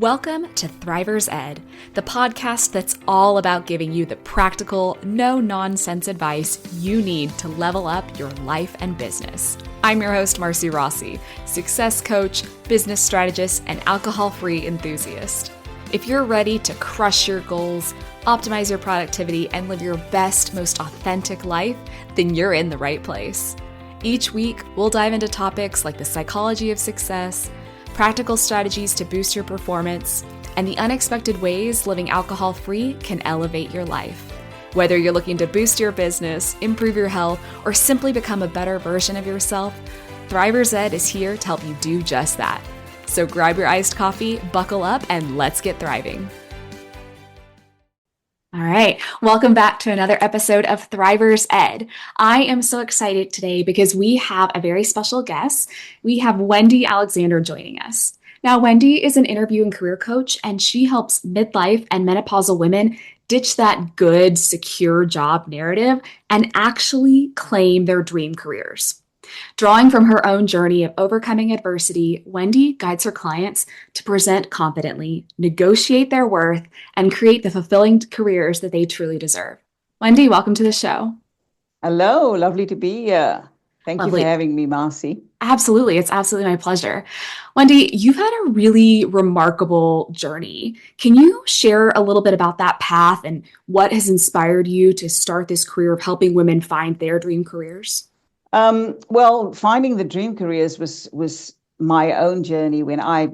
Welcome to Thrivers Ed, the podcast that's all about giving you the practical, no-nonsense advice you need to level up your life and business. I'm your host, Marcy Rossi, success coach, business strategist, and alcohol-free enthusiast. If you're ready to crush your goals, optimize your productivity, and live your best, most authentic life, then you're in the right place. Each week, we'll dive into topics like the psychology of success, practical strategies to boost your performance, and the unexpected ways living alcohol-free can elevate your life. Whether you're looking to boost your business, improve your health, or simply become a better version of yourself, Thrivers Ed is here to help you do just that. So grab your iced coffee, buckle up, and let's get thriving. All right, welcome back to another episode of Thrivers Ed. I am so excited today because we have a very special guest. We have Wendy Alexander joining us. Now, Wendy is an interview and career coach, and she helps midlife and menopausal women ditch that good, secure job narrative and actually claim their dream careers. Drawing from her own journey of overcoming adversity, Wendy guides her clients to present confidently, negotiate their worth, and create the fulfilling careers that they truly deserve. Wendy, welcome to the show. Hello, lovely to be here. Thank you for having me, Marcy. Absolutely. It's absolutely my pleasure. Wendy, you've had a really remarkable journey. Can you share a little bit about that path and what has inspired you to start this career of helping women find their dream careers? Well, finding the dream careers was my own journey when I,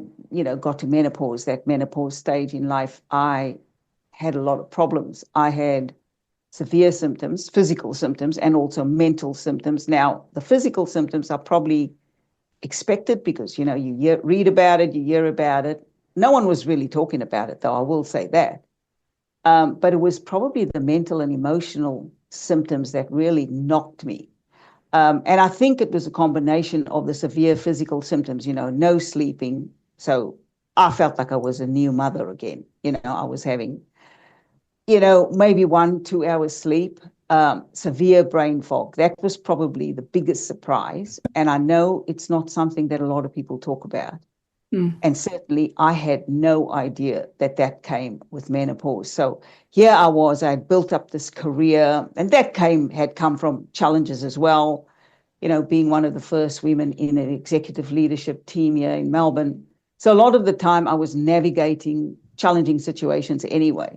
got to menopause, that menopause stage in life. I had a lot of problems. I had severe symptoms, physical symptoms, and also mental symptoms. Now, the physical symptoms are probably expected because, you read about it, you hear about it. No one was really talking about it, though, I will say that. But it was probably the mental and emotional symptoms that really knocked me. And I think it was a combination of the severe physical symptoms, no sleeping. So I felt like I was a new mother again. I was having, maybe 1-2 hours sleep, severe brain fog. That was probably the biggest surprise. And I know it's not something that a lot of people talk about. And certainly I had no idea that came with menopause. So here I was, I built up this career, and that had come from challenges as well. Being one of the first women in an executive leadership team here in Melbourne. So a lot of the time I was navigating challenging situations anyway.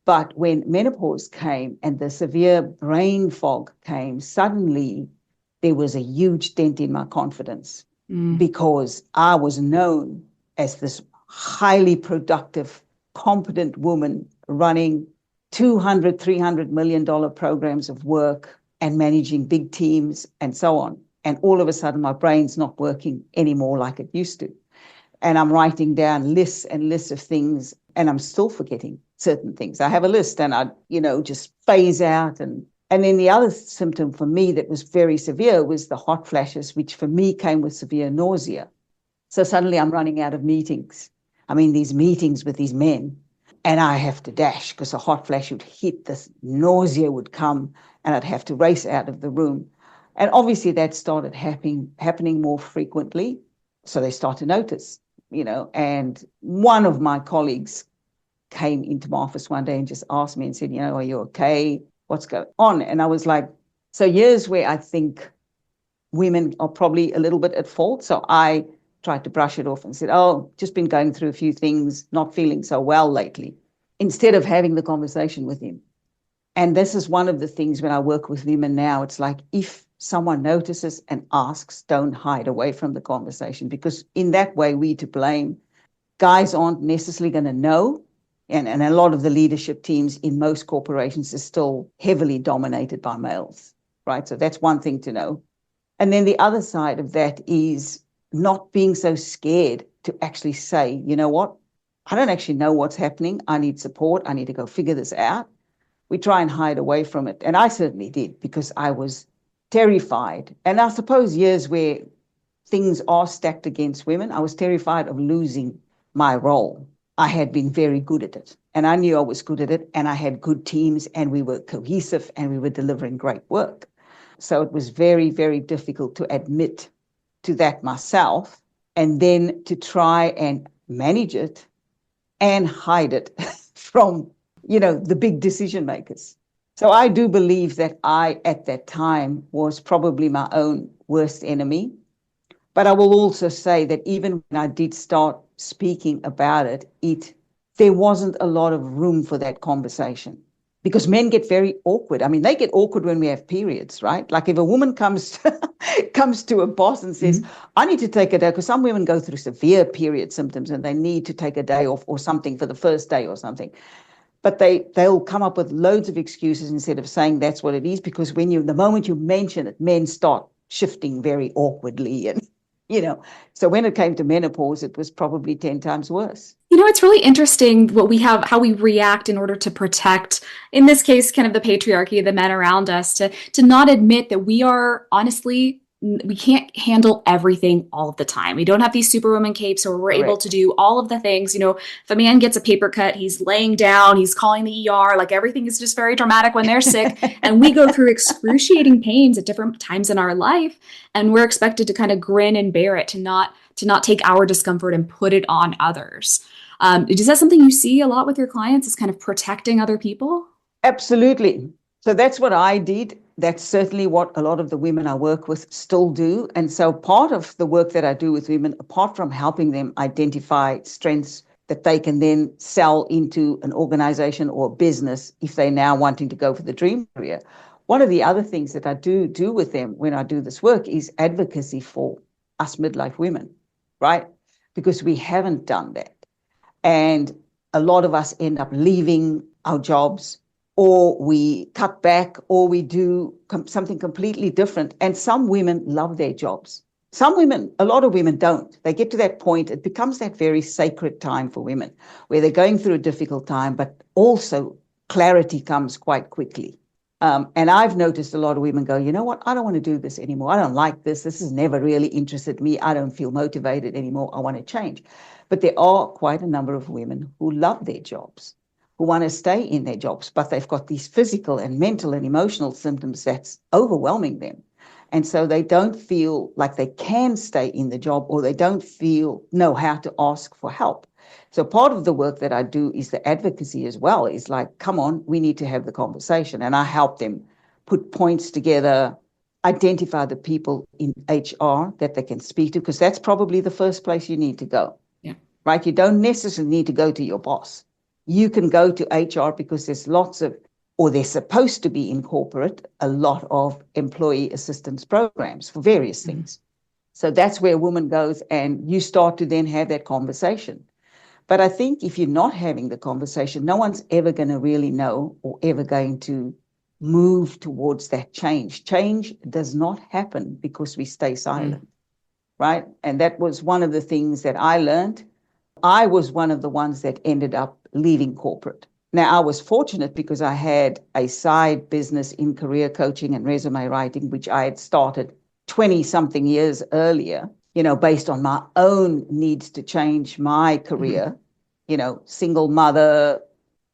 But when menopause came and the severe brain fog came, suddenly there was a huge dent in my confidence. Because I was known as this highly productive, competent woman running $200, $300 million programs of work and managing big teams and so on. And all of a sudden, my brain's not working anymore like it used to. And I'm writing down lists and lists of things, and I'm still forgetting certain things. I have a list and I, just phase out. And then the other symptom for me that was very severe was the hot flashes, which for me came with severe nausea. So suddenly I'm running out of meetings. These meetings with these men, and I have to dash because a hot flash would hit, this nausea would come, and I'd have to race out of the room. And obviously that started happening more frequently. So they start to notice, and one of my colleagues came into my office one day and just asked me and said, are you okay? What's going on? And I was like, so here's where I think women are probably a little bit at fault. So I tried to brush it off and said, just been going through a few things, not feeling so well lately, instead of having the conversation with him. And this is one of the things when I work with women now, it's like if someone notices and asks, don't hide away from the conversation, because in that way we're to blame. Guys aren't necessarily going to know. And a lot of the leadership teams in most corporations is still heavily dominated by males, right? So that's one thing to know. And then the other side of that is not being so scared to actually say, you know what? I don't actually know what's happening. I need support. I need to go figure this out. We try and hide away from it. And I certainly did because I was terrified. And I suppose years where things are stacked against women, I was terrified of losing my role. I had been very good at it, and I knew I was good at it, and I had good teams, and we were cohesive, and we were delivering great work. So it was very, very difficult to admit to that myself, and then to try and manage it and hide it from, the big decision makers. So I do believe that I, at that time, was probably my own worst enemy. But I will also say that even when I did start speaking about it, there wasn't a lot of room for that conversation because men get very awkward. I mean, they get awkward when we have periods, right? Like if a woman comes comes to a boss and says, I need to take a day, because some women go through severe period symptoms and they need to take a day off or something for the first day or something. But they'll come up with loads of excuses instead of saying that's what it is, because the moment you mention it, men start shifting very awkwardly. And, so when it came to menopause, it was probably 10 times worse. It's really interesting how we react in order to protect, in this case, kind of the patriarchy, the men around us, to not admit that we can't handle everything all of the time. We don't have these superwoman capes where we're able to do all of the things. If a man gets a paper cut, he's laying down, he's calling the ER, like everything is just very dramatic when they're sick. And we go through excruciating pains at different times in our life. And we're expected to kind of grin and bear it, to not take our discomfort and put it on others. Is that something you see a lot with your clients, is kind of protecting other people? Absolutely. So that's what I did. That's certainly what a lot of the women I work with still do. And so part of the work that I do with women, apart from helping them identify strengths that they can then sell into an organization or a business if they're now wanting to go for the dream career, one of the other things that I do with them when I do this work is advocacy for us midlife women, right? Because we haven't done that. And a lot of us end up leaving our jobs, or we cut back, or we do something completely different. And some women love their jobs. A lot of women don't. They get to that point, it becomes that very sacred time for women where they're going through a difficult time, but also clarity comes quite quickly. And I've noticed a lot of women go, you know what, I don't want to do this anymore. I don't like this. This has never really interested me. I don't feel motivated anymore. I want to change. But there are quite a number of women who love their jobs, who want to stay in their jobs, but they've got these physical and mental and emotional symptoms that's overwhelming them. And so they don't feel like they can stay in the job, or they don't know how to ask for help. So part of the work that I do is the advocacy as well. Is like, come on, we need to have the conversation. And I help them put points together, identify the people in HR that they can speak to, because that's probably the first place you need to go. Yeah. Right? You don't necessarily need to go to your boss. You can go to HR because there's they're supposed to be in corporate, a lot of employee assistance programs for various things. So that's where a woman goes, and you start to then have that conversation. But I think if you're not having the conversation, no one's ever going to really know, or ever going to move towards that change. Change does not happen because we stay silent, right? And that was one of the things that I learned. I was one of the ones that ended up leaving corporate. Now, I was fortunate because I had a side business in career coaching and resume writing, which I had started 20-something years earlier, based on my own needs to change my career, single mother,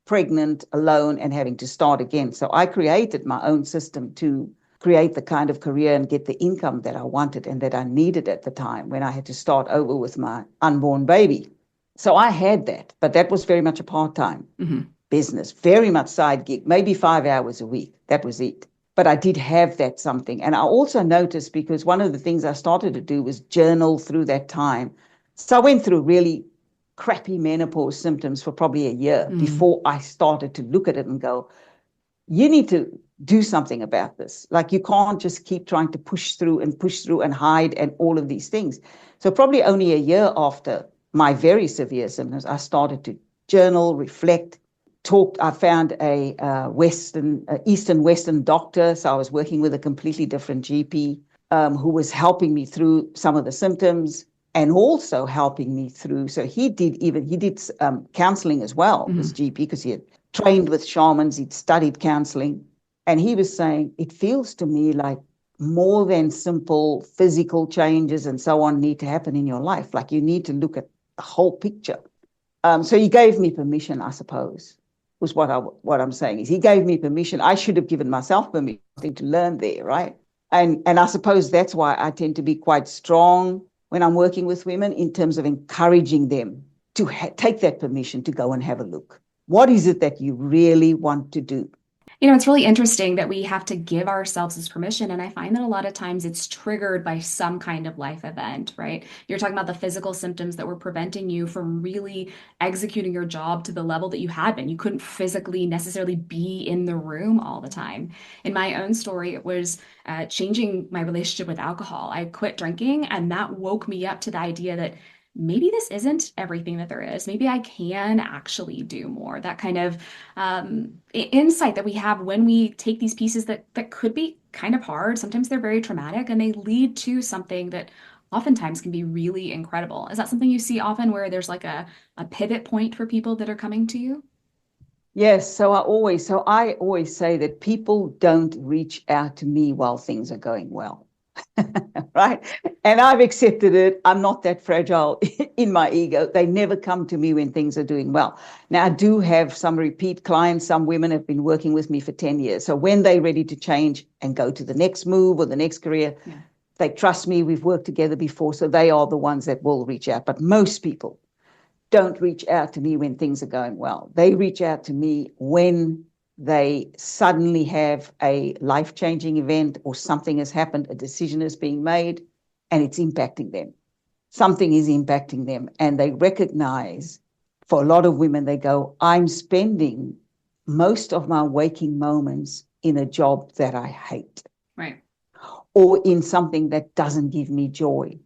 pregnant, alone, and having to start again. So I created my own system to create the kind of career and get the income that I wanted and that I needed at the time when I had to start over with my unborn baby. So I had that, but that was very much a part-time business, very much side gig, maybe 5 hours a week. That was it. But I did have that something. And I also noticed, because one of the things I started to do was journal through that time. So I went through really crappy menopause symptoms for probably a year before I started to look at it and go, you need to do something about this. Like, you can't just keep trying to push through and hide and all of these things. So probably only a year after my very severe symptoms, I started to journal, reflect, talked. I found a Eastern Western doctor. So I was working with a completely different GP who was helping me through some of the symptoms and also helping me through. So he did counseling as well, this GP, because he had trained with shamans, he'd studied counseling. And he was saying, it feels to me like more than simple physical changes and so on need to happen in your life. Like, you need to look at the whole picture. So he gave me permission, I suppose, was what I'm saying is he gave me permission. I should have given myself permission to learn there, right? And I suppose that's why I tend to be quite strong when I'm working with women in terms of encouraging them to take that permission to go and have a look. What is it that you really want to do? It's really interesting that we have to give ourselves this permission. And I find that a lot of times it's triggered by some kind of life event, right? You're talking about the physical symptoms that were preventing you from really executing your job to the level that you had been. You couldn't physically necessarily be in the room all the time. In my own story, it was changing my relationship with alcohol. I quit drinking, and that woke me up to the idea that maybe this isn't everything that there is. Maybe I can actually do more. That kind of insight that we have when we take these pieces that could be kind of hard. Sometimes they're very traumatic and they lead to something that oftentimes can be really incredible. Is that something you see often where there's like a pivot point for people that are coming to you? Yes, so I always say that people don't reach out to me while things are going well. Right? And I've accepted it. I'm not that fragile in my ego. They never come to me when things are doing well. Now, I do have some repeat clients. Some women have been working with me for 10 years. So when they're ready to change and go to the next move or the next career, yeah, they trust me. We've worked together before. So they are the ones that will reach out. But most people don't reach out to me when things are going well. They reach out to me when they suddenly have a life-changing event or something has happened, a decision is being made, and it's impacting them. Something is impacting them, and they recognize, for a lot of women, they go, I'm spending most of my waking moments in a job that I hate. Right. Or in something that doesn't give me joy.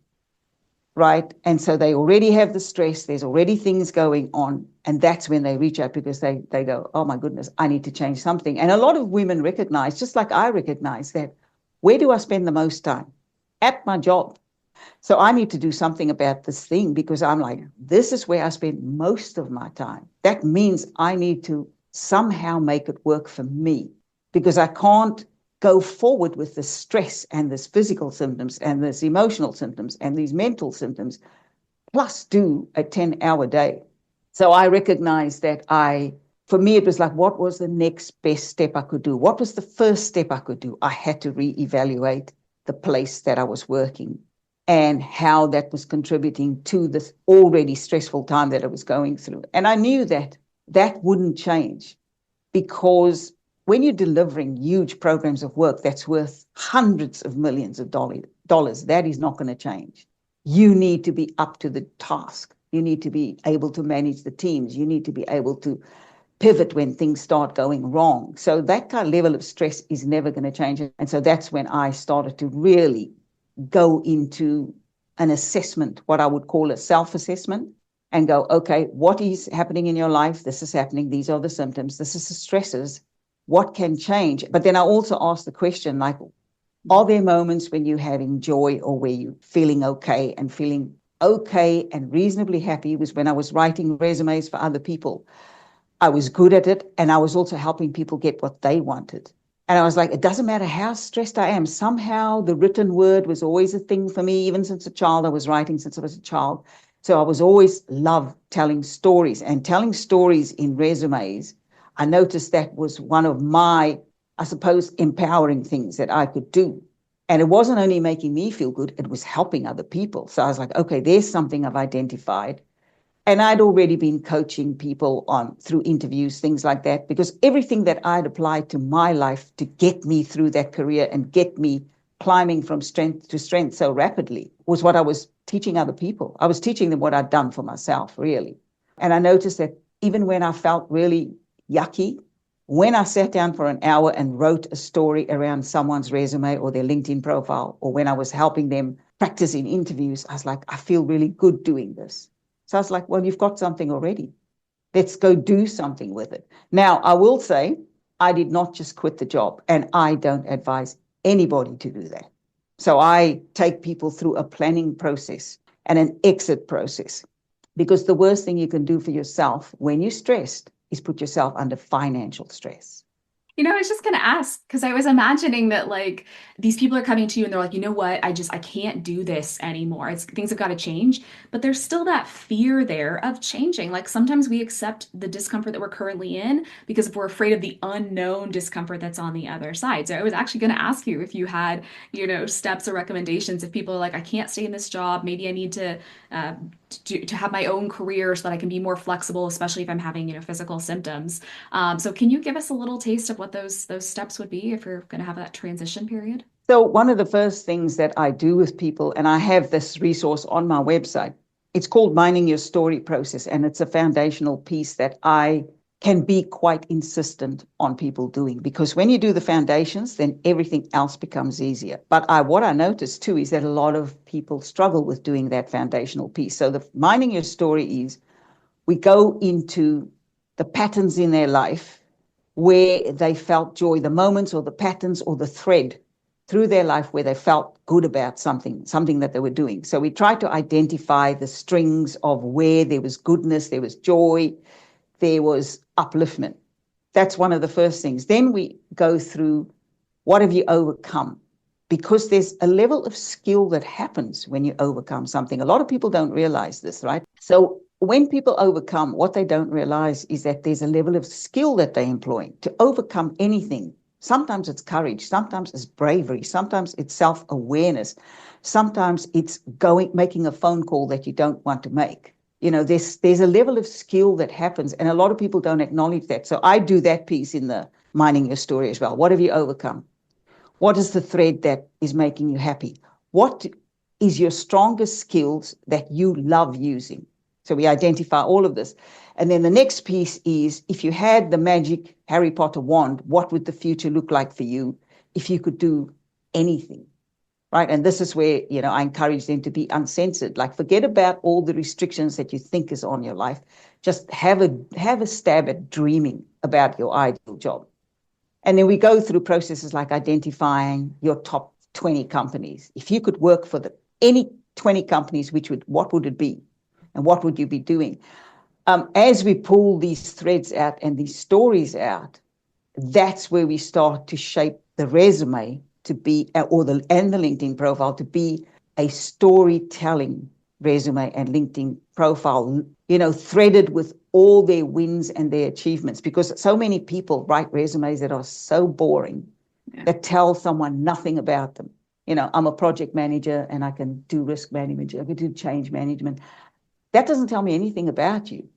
Right. And so they already have the stress. There's already things going on. And that's when they reach out because they go, oh, my goodness, I need to change something. And a lot of women recognize, just like I recognize, that where do I spend the most time? At my job. So I need to do something about this thing because I'm like, this is where I spend most of my time. That means I need to somehow make it work for me because I can't go forward with the stress and this physical symptoms and this emotional symptoms and these mental symptoms, plus do a 10-hour day. So I recognize that for me, it was like, what was the next best step I could do? What was the first step I could do? I had to reevaluate the place that I was working and how that was contributing to this already stressful time that I was going through. And I knew that that wouldn't change because when you're delivering huge programs of work that's worth hundreds of millions of dollars, that is not going to change. You need to be up to the task. You need to be able to manage the teams. You need to be able to pivot when things start going wrong. So that kind of level of stress is never going to change. And so that's when I started to really go into an assessment, what I would call a self-assessment, and go, okay, what is happening in your life? This is happening. These are the symptoms. This is the stresses. What can change? But then I also ask the question, like, are there moments when you're having joy or where you're feeling okay? And feeling okay and reasonably happy was when I was writing resumes for other people. I was good at it, and I was also helping people get what they wanted. And I was like, it doesn't matter how stressed I am. Somehow the written word was always a thing for me. Even since a child, I was writing since I was a child. So I was always loved telling stories, and telling stories in resumes. I noticed that was one of my, I suppose, empowering things that I could do. And it wasn't only making me feel good, it was helping other people. So I was like, okay, there's something I've identified. And I'd already been coaching people on through interviews, things like that, because everything that I'd applied to my life to get me through that career and get me climbing from strength to strength so rapidly was what I was teaching other people. I was teaching them what I'd done for myself, really. And I noticed that even when I felt really yucky, when I sat down for an hour and wrote a story around someone's resume or their LinkedIn profile, or when I was helping them practice in interviews, I was like, I feel really good doing this. So I was like, well, you've got something already. Let's go do something with it. Now, I will say I did not just quit the job, and I don't advise anybody to do that. So I take people through a planning process and an exit process, because the worst thing you can do for yourself when you're stressed is put yourself under financial stress. I was just gonna ask because I was imagining that like these people are coming to you and they're like, you know what, I can't do this anymore. Things have got to change, but there's still that fear there of changing. Like sometimes we accept the discomfort that we're currently in because if we're afraid of the unknown discomfort that's on the other side. So I was actually gonna ask you if you had, steps or recommendations if people are like, I can't stay in this job, maybe I need to to have my own career so that I can be more flexible, especially if I'm having, physical symptoms. So can you give us a little taste of what those steps would be if you're going to have that transition period? So one of the first things that I do with people, and I have this resource on my website, it's called Mining Your Story Process, and it's a foundational piece that I can be quite insistent on people doing, because when you do the foundations, then everything else becomes easier. But what I noticed too is that a lot of people struggle with doing that foundational piece. So the mining your story is we go into the patterns in their life where they felt joy, the moments or the patterns or the thread through their life where they felt good about something that they were doing. So we try to identify the strings of where there was goodness, there was joy, there was upliftment. That's one of the first things. Then we go through, what have you overcome? Because there's a level of skill that happens when you overcome something. A lot of people don't realize this, right? So when people overcome, what they don't realize is that there's a level of skill that they employ to overcome anything. Sometimes it's courage, sometimes it's bravery, sometimes it's self-awareness, sometimes it's making a phone call that you don't want to make. There's a level of skill that happens, and a lot of people don't acknowledge that. So I do that piece in the mining your story as well. What have you overcome? What is the thread that is making you happy? What is your strongest skills that you love using? So we identify all of this. And then the next piece is, if you had the magic Harry Potter wand, what would the future look like for you if you could do anything? Right. And this is where, I encourage them to be uncensored. Like, forget about all the restrictions that you think is on your life. Just have a stab at dreaming about your ideal job. And then we go through processes like identifying your top 20 companies. If you could work for any 20 companies, what would it be? And what would you be doing? As we pull these threads out and these stories out, that's where we start to shape the resume to be, and the LinkedIn profile to be a storytelling resume and LinkedIn profile, threaded with all their wins and their achievements, because so many people write resumes that are so boring, that tell someone nothing about them. I'm a project manager and I can do risk management, I can do change management. That doesn't tell me anything about you.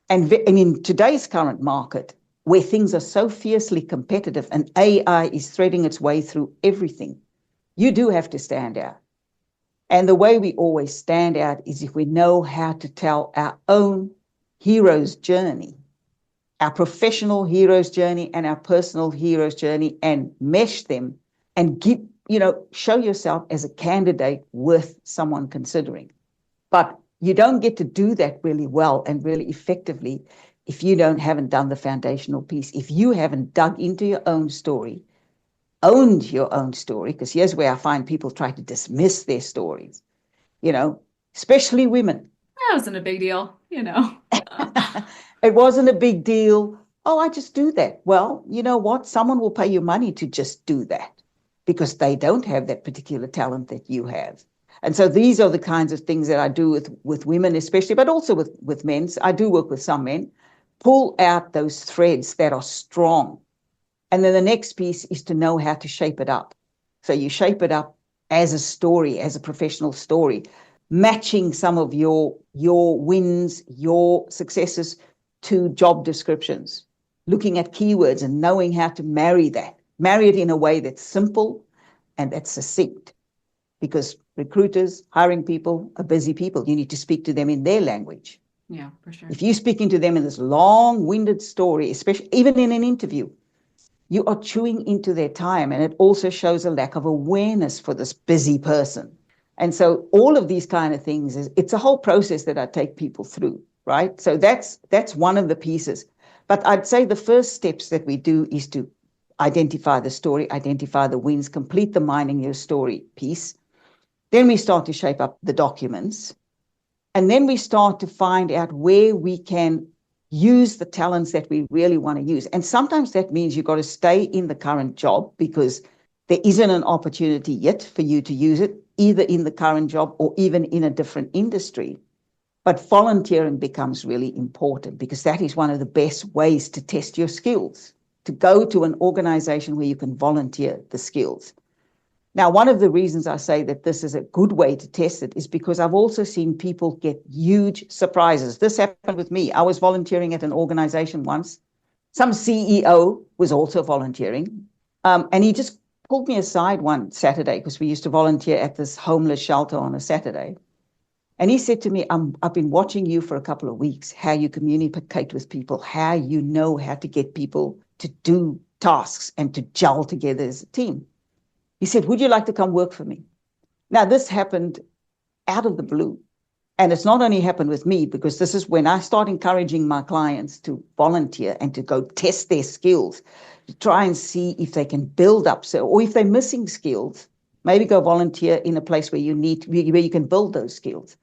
And in today's current market, where things are so fiercely competitive and AI is threading its way through everything, you do have to stand out. And the way we always stand out is if we know how to tell our own hero's journey, our professional hero's journey and our personal hero's journey, and mesh them and show yourself as a candidate worth someone considering. But you don't get to do that really well and really effectively if you haven't done the foundational piece, if you haven't dug into your own story, owned your own story, because here's where I find people try to dismiss their stories, especially women. That wasn't a big deal, It wasn't a big deal. Oh, I just do that. Well, you know what? Someone will pay you money to just do that because they don't have that particular talent that you have. And so these are the kinds of things that I do with women especially, but also with men. I do work with some men. Pull out those threads that are strong. And then the next piece is to know how to shape it up. So you shape it up as a story, as a professional story, matching some of your wins, your successes to job descriptions, looking at keywords and knowing how to marry it in a way that's simple and that's succinct. Because recruiters, hiring people are busy people. You need to speak to them in their language. Yeah, for sure. If you're speaking to them in this long-winded story, especially even in an interview, you are chewing into their time, and it also shows a lack of awareness for this busy person. And so all of these kind of things, it's a whole process that I take people through, right? So that's one of the pieces. But I'd say the first steps that we do is to identify the story, identify the wins, complete the mining your story piece. Then we start to shape up the documents. And then we start to find out where we can use the talents that we really want to use. And sometimes that means you've got to stay in the current job because there isn't an opportunity yet for you to use it, either in the current job or even in a different industry. But volunteering becomes really important because that is one of the best ways to test your skills, to go to an organization where you can volunteer the skills. Now, one of the reasons I say that this is a good way to test it is because I've also seen people get huge surprises. This happened with me. I was volunteering at an organization once. Some CEO was also volunteering. And he just pulled me aside one Saturday because we used to volunteer at this homeless shelter on a Saturday. And he said to me, I've been watching you for a couple of weeks, how you communicate with people, how you know how to get people to do tasks and to gel together as a team. He said, would you like to come work for me? Now, this happened out of the blue. And it's not only happened with me, because this is when I start encouraging my clients to volunteer and to go test their skills, to try and see if they can build up, or if they're missing skills, maybe go volunteer in a place where you can build those skills.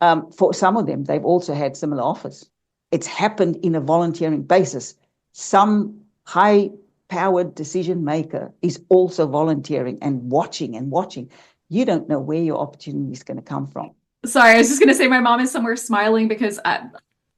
For some of them, they've also had similar offers. It's happened in a volunteering basis. Some high-powered decision maker is also volunteering and watching and watching. You don't know where your opportunity is going to come from. Sorry, I was just going to say my mom is somewhere smiling because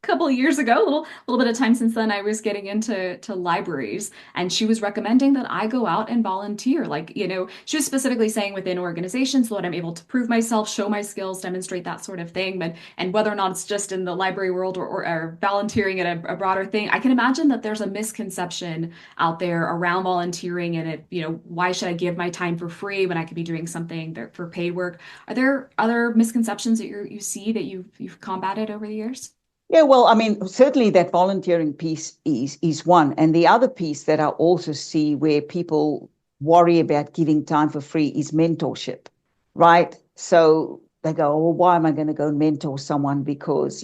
couple of years ago, a little bit of time since then, I was getting into libraries, and she was recommending that I go out and volunteer. Like, she was specifically saying within organizations so that I'm able to prove myself, show my skills, demonstrate that sort of thing. And whether or not it's just in the library world or volunteering at a broader thing, I can imagine that there's a misconception out there around volunteering, and why should I give my time for free when I could be doing something for paid work? Are there other misconceptions that you see that you've combated over the years? Yeah, well, I mean, certainly that volunteering piece is one. And the other piece that I also see where people worry about giving time for free is mentorship, right? So they go, well, why am I going to go mentor someone? Because,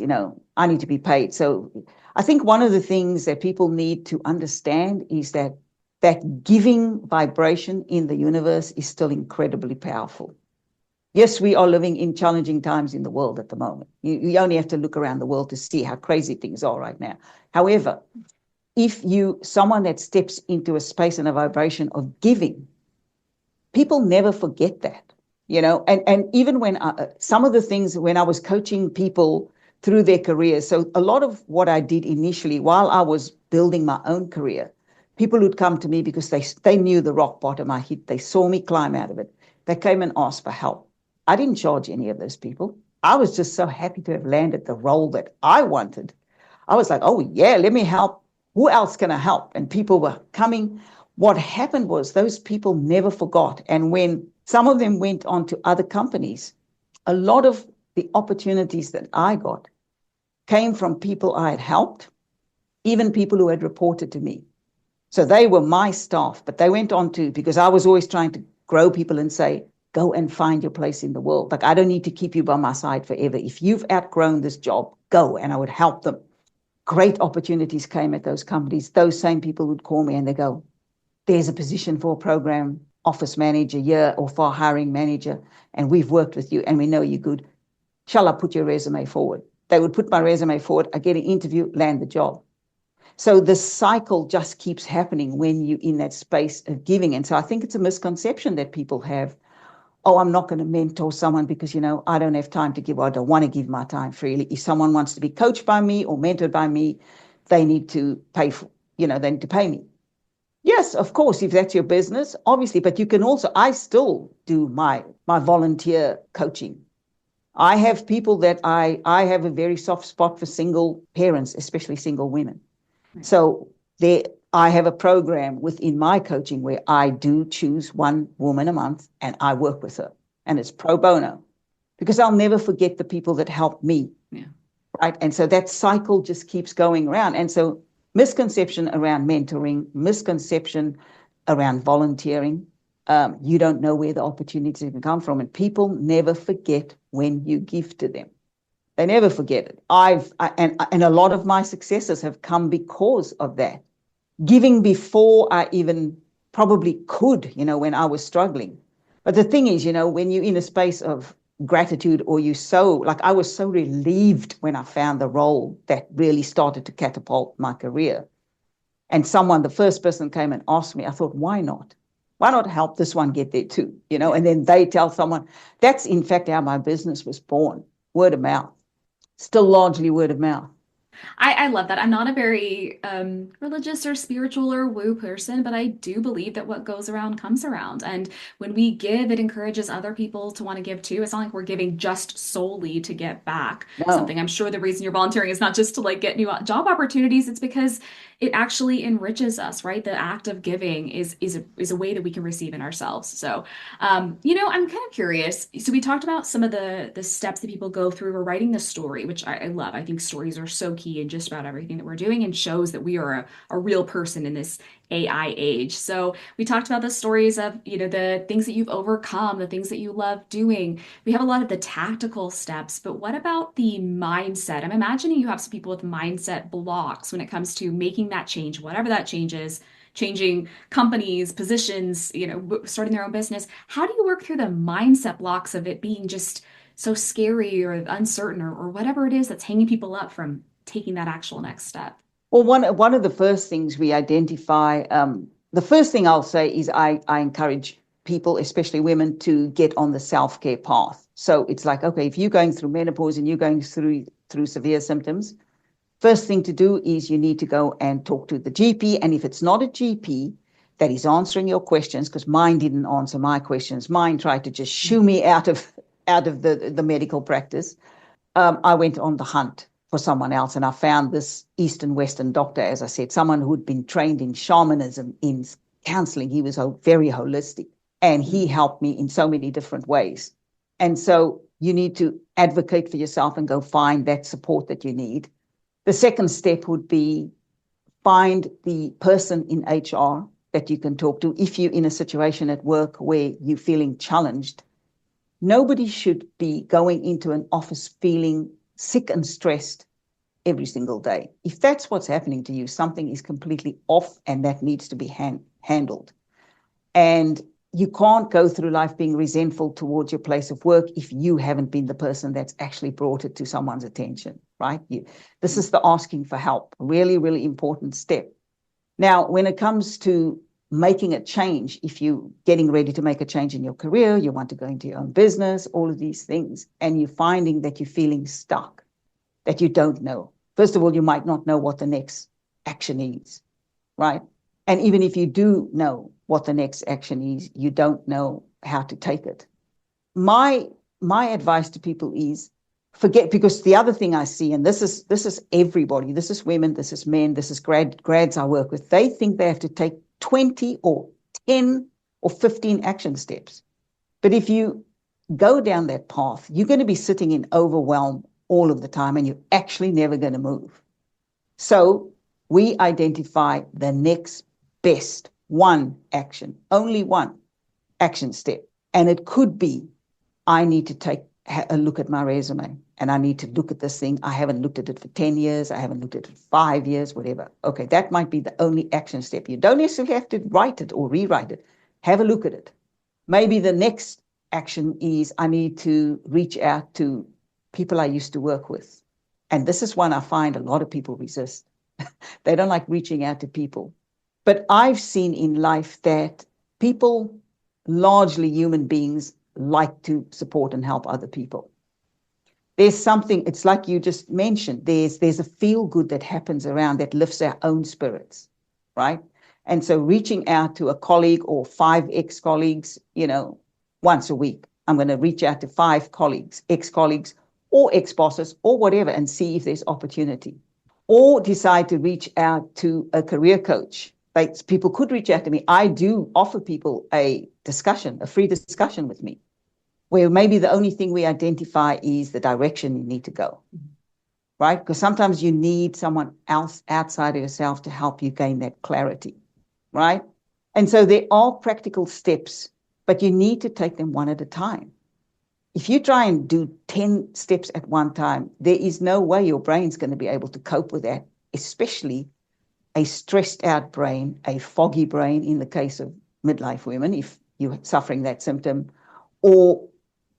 I need to be paid. So I think one of the things that people need to understand is that giving vibration in the universe is still incredibly powerful. Yes, we are living in challenging times in the world at the moment. You only have to look around the world to see how crazy things are right now. However, if someone that steps into a space and a vibration of giving, people never forget that, and even when some of the things when I was coaching people through their careers, so a lot of what I did initially while I was building my own career, people would come to me because they knew the rock bottom I hit. They saw me climb out of it. They came and asked for help. I didn't charge any of those people. I was just so happy to have landed the role that I wanted. I was like, oh, yeah, let me help. Who else can I help? And people were coming. What happened was those people never forgot. And when some of them went on to other companies, a lot of the opportunities that I got came from people I had helped, even people who had reported to me. So they were my staff, but they went on to, because I was always trying to grow people and say, go and find your place in the world. Like, I don't need to keep you by my side forever. If you've outgrown this job, go. And I would help them. Great opportunities came at those companies. Those same people would call me and they go, there's a position for a program office manager here or for a hiring manager, and we've worked with you and we know you're good. Shall I put your resume forward? They would put my resume forward. I get an interview, land the job. So the cycle just keeps happening when you're in that space of giving. And so I think it's a misconception that people have. Oh, I'm not going to mentor someone because, I don't have time to give, or I don't want to give my time freely. If someone wants to be coached by me or mentored by me, they need to pay for, they need to pay me. Yes, of course, if that's your business, obviously, but you can also, I still do my volunteer coaching. I have people that I have a very soft spot for single parents, especially single women. So I have a program within my coaching where I do choose one woman a month and I work with her, and it's pro bono because I'll never forget the people that helped me. Yeah. Right. And so that cycle just keeps going around. And so misconception around mentoring, misconception around volunteering. You don't know where the opportunities can come from, and people never forget when you give to them. They never forget it. And a lot of my successes have come because of that. Giving before I even probably could, when I was struggling. But the thing is, when you're in a space of gratitude, or I was so relieved when I found the role that really started to catapult my career. And the first person came and asked me, I thought, why not? Why not help this one get there too? And then they tell someone. That's in fact how my business was born, word of mouth. Still largely word of mouth. I love that. I'm not a very religious or spiritual or woo person, but I do believe that what goes around comes around. And when we give, it encourages other people to want to give too. It's not like we're giving just solely to get back No. something. I'm sure the reason you're volunteering is not just to like get new job opportunities. It's because it actually enriches us, right? The act of giving is a way that we can receive in ourselves. So, I'm kind of curious. So we talked about some of the steps that people go through. We're writing the story, which I love. I think stories are so key in just about everything that we're doing and shows that we are a real person in this AI age. So we talked about the stories of, the things that you've overcome, the things that you love doing. We have a lot of the tactical steps, but what about the mindset? I'm imagining you have some people with mindset blocks when it comes to making that change, whatever that change is, changing companies, positions, starting their own business. How do you work through the mindset blocks of it being just so scary or uncertain or whatever it is that's hanging people up from taking that actual next step? Well, one of the first things we identify, the first thing I'll say is I encourage people, especially women, to get on the self-care path. So it's like, okay, if you're going through menopause and you're going through severe symptoms, first thing to do is you need to go and talk to the GP. And if it's not a GP that is answering your questions, because mine didn't answer my questions, mine tried to just shoo me out of the medical practice. I went on the hunt for someone else, and I found this East and Western doctor, as I said, someone who'd been trained in shamanism, in counseling. He was very holistic, and he helped me in so many different ways. And so you need to advocate for yourself and go find that support that you need. The second step would be find the person in HR that you can talk to. If you're in a situation at work where you're feeling challenged, nobody should be going into an office feeling sick and stressed every single day. If that's what's happening to you, something is completely off and that needs to be handled. And you can't go through life being resentful towards your place of work if you haven't been the person that's actually brought it to someone's attention, right? This is the asking for help, really, really important step. Now, when it comes to making a change, if you're getting ready to make a change in your career, you want to go into your own business, all of these things, and you're finding that you're feeling stuck, that you don't know. First of all, you might not know what the next action is, right? And even if you do know what the next action is, you don't know how to take it. My advice to people is forget, because the other thing I see, and this is everybody, this is women, this is men, this is grads I work with, they think they have to take 20 or 10 or 15 action steps. But if you go down that path, you're going to be sitting in overwhelm all of the time, and you're actually never going to move. So we identify the next best one action, only one action step. And it could be, I need to take a look at my resume and I need to look at this thing. I haven't looked at it for 10 years. I haven't looked at it for 5 years, whatever. Okay, that might be the only action step. You don't necessarily have to write it or rewrite it. Have a look at it. Maybe the next action is I need to reach out to people I used to work with. And this is one I find a lot of people resist. They don't like reaching out to people. But I've seen in life that people, largely human beings, like to support and help other people. There's something, it's like you just mentioned, there's a feel good that happens around that lifts our own spirits, right? And so reaching out to a colleague or 5 ex-colleagues, once a week, I'm going to reach out to 5 colleagues, ex-colleagues or ex-bosses or whatever, and see if there's opportunity. Or decide to reach out to a career coach. Like, people could reach out to me. I do offer people a free discussion with me, where maybe the only thing we identify is the direction you need to go, right? Because sometimes you need someone else outside of yourself to help you gain that clarity, right? And so there are practical steps, but you need to take them one at a time. If you try and do 10 steps at one time, there is no way your brain's going to be able to cope with that, especially a stressed out brain, a foggy brain in the case of midlife women, if you're suffering that symptom, or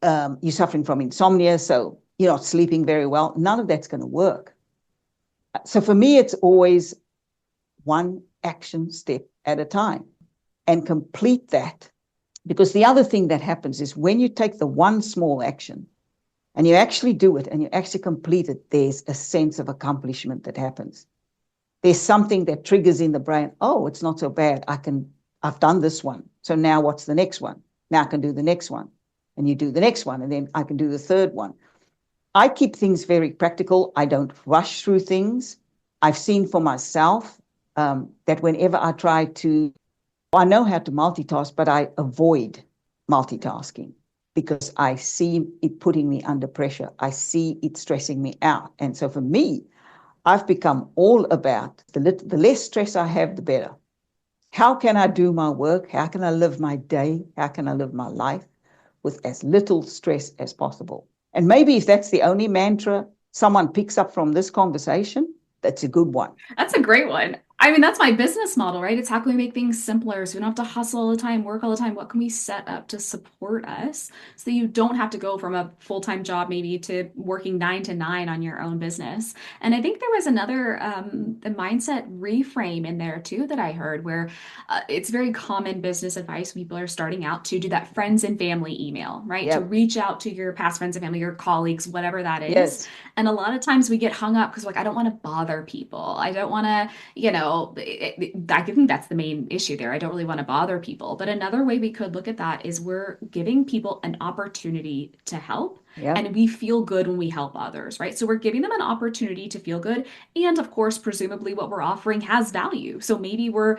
you're suffering from insomnia, so you're not sleeping very well. None of that's going to work. So for me, it's always one action step at a time and complete that. Because the other thing that happens is when you take the one small action and you actually do it and you actually complete it, there's a sense of accomplishment that happens. There's something that triggers in the brain. Oh, it's not so bad. I've done this one. So now what's the next one? Now I can do the next one. And you do the next one, and then I can do the third one. I keep things very practical. I don't rush through things. I've seen for myself that whenever I know how to multitask, but I avoid multitasking because I see it putting me under pressure. I see it stressing me out. And so for me, I've become all about the less stress I have, the better. How can I do my work? How can I live my day? How can I live my life with as little stress as possible? And maybe if that's the only mantra someone picks up from this conversation, that's a good one. That's a great one. I mean, that's my business model, right? It's how can we make things simpler so we don't have to hustle all the time, work all the time? What can we set up to support us so you don't have to go from a full-time job maybe to working 9 to 9 on your own business? And I think there was another the mindset reframe in there too that I heard where it's very common business advice when people are starting out to do that friends and family email, right? To Yep. reach out to your past friends and family, your colleagues, whatever that is. Yes. And a lot of times we get hung up because like, I don't want to bother people. I don't want to, I think that's the main issue there. I don't really want to bother people. But another way we could look at that is we're giving people an opportunity to help. Yep. And we feel good when we help others, right? So we're giving them an opportunity to feel good. And of course, presumably what we're offering has value. So maybe we're,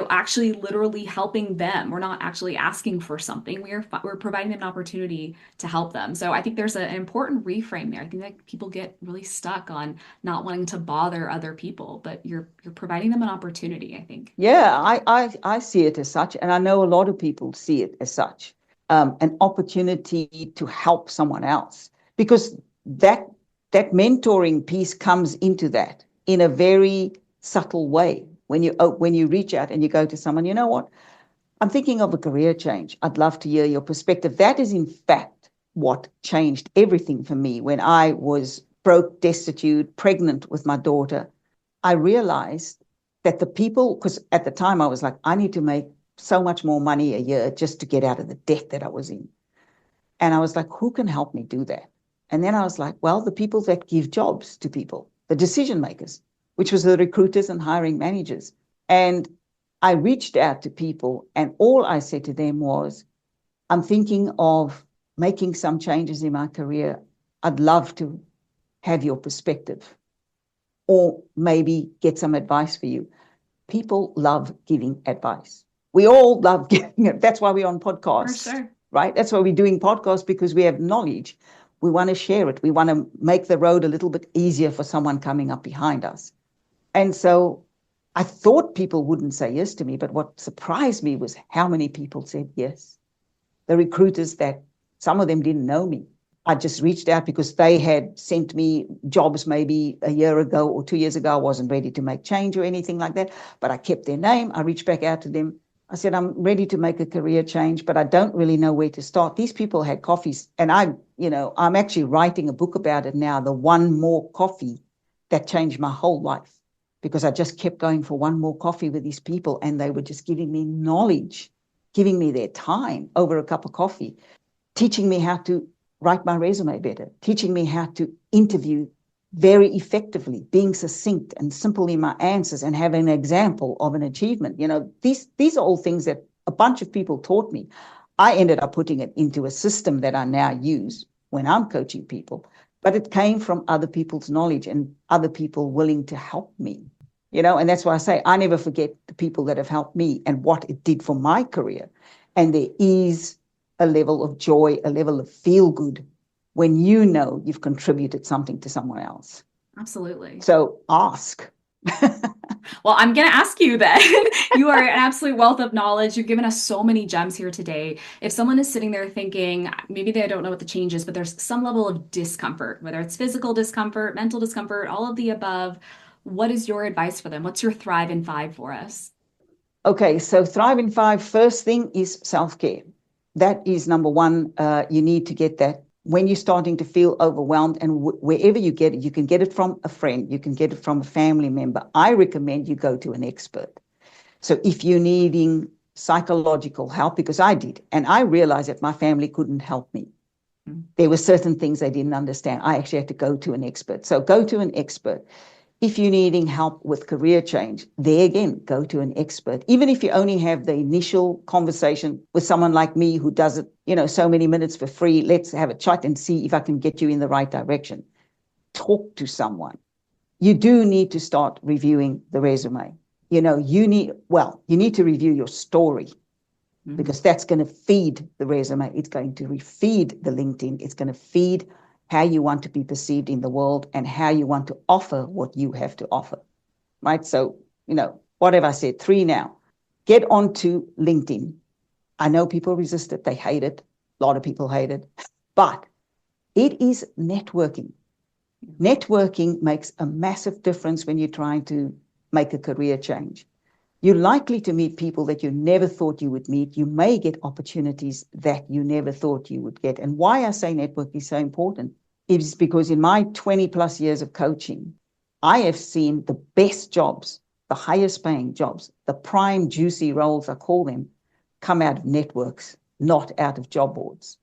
actually literally helping them. We're not actually asking for something. We're providing them an opportunity to help them. So I think there's an important reframe there. I think that people get really stuck on not wanting to bother other people, but you're providing them an opportunity, I think. Yeah, I see it as such, and I know a lot of people see it as such, an opportunity to help someone else, because that mentoring piece comes into that in a very subtle way. When you reach out and you go to someone, you know what? I'm thinking of a career change. I'd love to hear your perspective. That is, in fact, what changed everything for me when I was broke, destitute, pregnant with my daughter. I realized that the people, because at the time I was like, I need to make so much more money a year just to get out of the debt that I was in. And I was like, who can help me do that? And then I was like, well, the people that give jobs to people, the decision makers, which was the recruiters and hiring managers. And I reached out to people, and all I said to them was, I'm thinking of making some changes in my career. I'd love to have your perspective, or maybe get some advice for you. People love giving advice. We all love giving it. That's why we're on podcasts, For sure. right? That's why we're doing podcasts, because we have knowledge. We want to share it. We want to make the road a little bit easier for someone coming up behind us. And so I thought people wouldn't say yes to me, but what surprised me was how many people said yes. The recruiters, that some of them didn't know me. I just reached out because they had sent me jobs maybe a year ago or 2 years ago. I wasn't ready to make change or anything like that, but I kept their name. I reached back out to them. I said, I'm ready to make a career change, but I don't really know where to start. These people had coffees, and I'm actually writing a book about it now, the one more coffee that changed my whole life, because I just kept going for one more coffee with these people, and they were just giving me knowledge, giving me their time over a cup of coffee, teaching me how to write my resume better, teaching me how to interview very effectively, being succinct and simple in my answers, and having an example of an achievement. These are all things that a bunch of people taught me. I ended up putting it into a system that I now use when I'm coaching people, but it came from other people's knowledge and other people willing to help me. And that's why I say I never forget the people that have helped me and what it did for my career. And there is a level of joy, a level of feel good when you know you've contributed something to someone else. Absolutely. So ask. Well, I'm going to ask you then. You are an absolute wealth of knowledge. You've given us so many gems here today. If someone is sitting there thinking, maybe they don't know what the change is, but there's some level of discomfort, whether it's physical discomfort, mental discomfort, all of the above, what is your advice for them? What's your Thrive in 5 for us? Okay, so Thrive in 5, first thing is self-care. That is number one. You need to get that when you're starting to feel overwhelmed, and wherever you get it, you can get it from a friend, you can get it from a family member. I recommend you go to an expert. So if you're needing psychological help, because I did, and I realized that my family couldn't help me. There were certain things they didn't understand. I actually had to go to an expert. So go to an expert. If you're needing help with career change, there again, go to an expert. Even if you only have the initial conversation with someone like me who does it, so many minutes for free, let's have a chat and see if I can get you in the right direction. Talk to someone. You do need to start reviewing the resume. You need to review your story, because that's going to feed the resume. It's going to feed the LinkedIn. It's going to feed how you want to be perceived in the world and how you want to offer what you have to offer, right? So, what have I said? 3 now. Get onto LinkedIn. I know people resist it. They hate it. A lot of people hate it. But it is networking. Networking makes a massive difference when you're trying to make a career change. You're likely to meet people that you never thought you would meet. You may get opportunities that you never thought you would get. And why I say networking is so important is because in my 20 plus years of coaching, I have seen the best jobs, the highest paying jobs, the prime juicy roles, I call them, come out of networks, not out of job boards.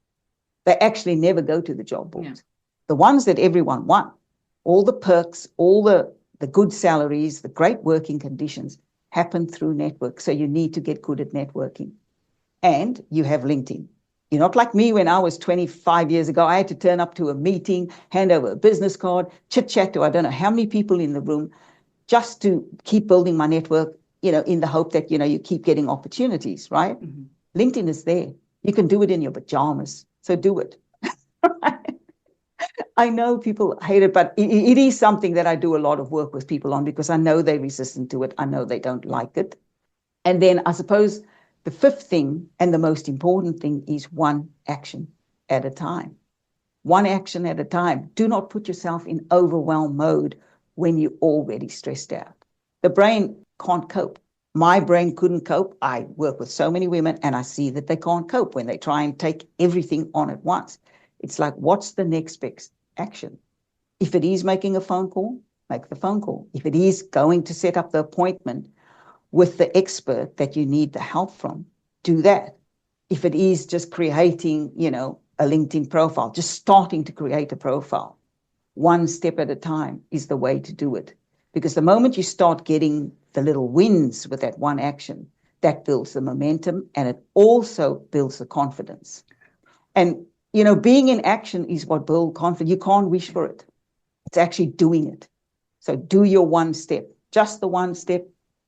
They actually never go to the job boards. Yeah. The ones that everyone wants, all the perks, all the good salaries, the great working conditions, happen through network. So you need to get good at networking. And you have LinkedIn. You're not like me when I was 25 years ago. I had to turn up to a meeting, hand over a business card, chit chat to I don't know how many people in the room, just to keep building my network, in the hope that, you keep getting opportunities, right? Mm-hmm. LinkedIn is there. You can do it in your pajamas. So do it. I know people hate it, but it is something that I do a lot of work with people on, because I know they're resistant to it. I know they don't like it. And then I suppose the 5th thing and the most important thing is one action at a time. One action at a time. Do not put yourself in overwhelm mode when you're already stressed out. The brain can't cope. My brain couldn't cope. I work with so many women and I see that they can't cope when they try and take everything on at once. It's like, what's the next best action? If it is making a phone call, make the phone call. If it is going to set up the appointment with the expert that you need the help from, do that. If it is just creating, a LinkedIn profile, just starting to create a profile, one step at a time is the way to do it. Because the moment you start getting the little wins with that one action, that builds the momentum and it also builds the confidence. And being in action is what builds confidence. You can't wish for it. It's actually doing it. So do your one step, just the one step,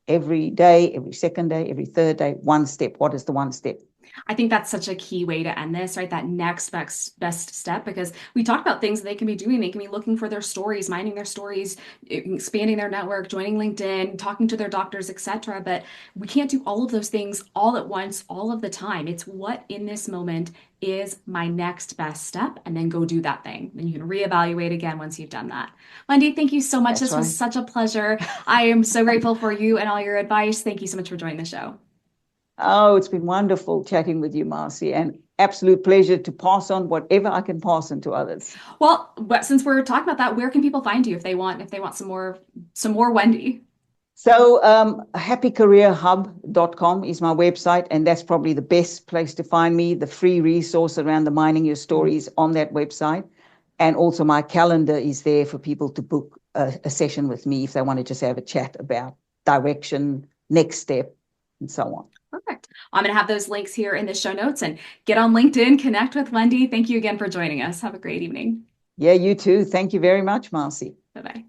every day, every second day, every third day, one step. What is the one step? I think that's such a key way to end this, right? That next best step, because we talk about things that they can be doing. They can be looking for their stories, minding their stories, expanding their network, joining LinkedIn, talking to their doctors, etc. But we can't do all of those things all at once, all of the time. It's what in this moment is my next best step, and then go do that thing. Then you can reevaluate again once you've done that. Wendy, thank you so much. This was such a pleasure. I am so grateful for you and all your advice. Thank you so much for joining the show. Oh, it's been wonderful chatting with you, Marcy, and absolute pleasure to pass on whatever I can pass on to others. Well, since we're talking about that, where can people find you if they want some more Wendy? So happycareerhub.com is my website, and that's probably the best place to find me. The free resource around the Mining Your Stories on that website. And also my calendar is there for people to book a session with me if they want to just have a chat about direction, next step, and so on. Perfect. I'm going to have those links here in the show notes, and get on LinkedIn, connect with Wendy. Thank you again for joining us. Have a great evening. Yeah, you too. Thank you very much, Marcy. Bye-bye.